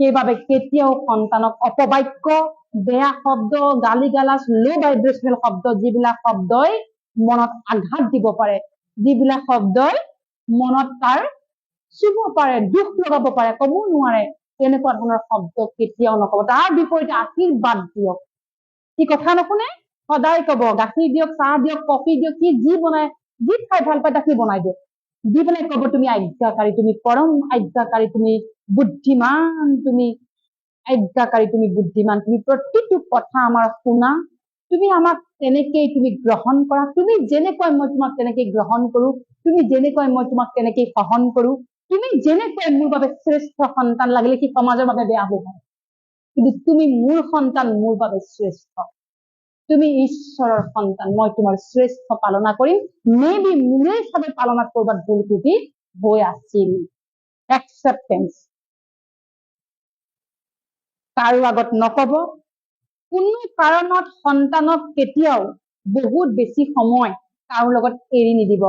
সেইবাবে কেতিয়াও সন্তানক অপবাক্য, বেয়া শব্দ, গালি গালাজ, লো ভাইব্ৰেচনেল শব্দ, যিবিলাক শব্দই মনত আঘাত দিব পাৰে, যিবিলাক শব্দই মনত তাৰ চুব পাৰে, দুখ লগাব পাৰে, কব নোৱাৰে, তেনেকুৱা ধৰণৰ শব্দ কেতিয়াও নকব। তাৰ বিপৰীতে আশীৰ্বাদ দিয়ক। সি কথা নুশুনে, সদায় কব গাখীৰ দিয়ক, চাহ দিয়ক, কফি দিয়ক, সি যি বনাই, যি খাই ভাল পায় তাকে বনাই দিয়ক। দি পেলাই কব তুমি আজ্ঞাকাৰী, তুমি পৰম আজ্ঞাকাৰী, তুমি বুদ্ধিমান, তুমি আজ্ঞাকাৰী, তুমি বুদ্ধিমান, তুমি প্ৰতিটো কথা আমাৰ শুনা, তুমি আমাক তেনেকেই তুমি গ্ৰহণ কৰা, তুমি যেনেকৈ মই তোমাক তেনেকেই গ্ৰহণ কৰো, তুমি যেনেকৈ মই তোমাক তেনেকেই সহন কৰো, তুমি যেনেকৈ মোৰ বাবে শ্ৰেষ্ঠ সন্তান, লাগিলে সি সমাজৰ বাবে বেয়া হ'ব পাৰে, কিন্তু তুমি মোৰ সন্তান, মোৰ বাবে শ্ৰেষ্ঠ, তুমি ঈশ্বৰৰ সন্তান, মই তোমাৰ শ্ৰেষ্ঠ পালনা কৰিম। মেবি মোৰে চাগে পালনাত কৰবাত ভুল ত্ৰুটি হৈ আছিল। একচেপ্টেন্স কাৰো আগত নকব, কোনো কাৰণত সন্তানক কেতিয়াও বহুত বেছি সময় কাৰো লগত এৰি নিদিব।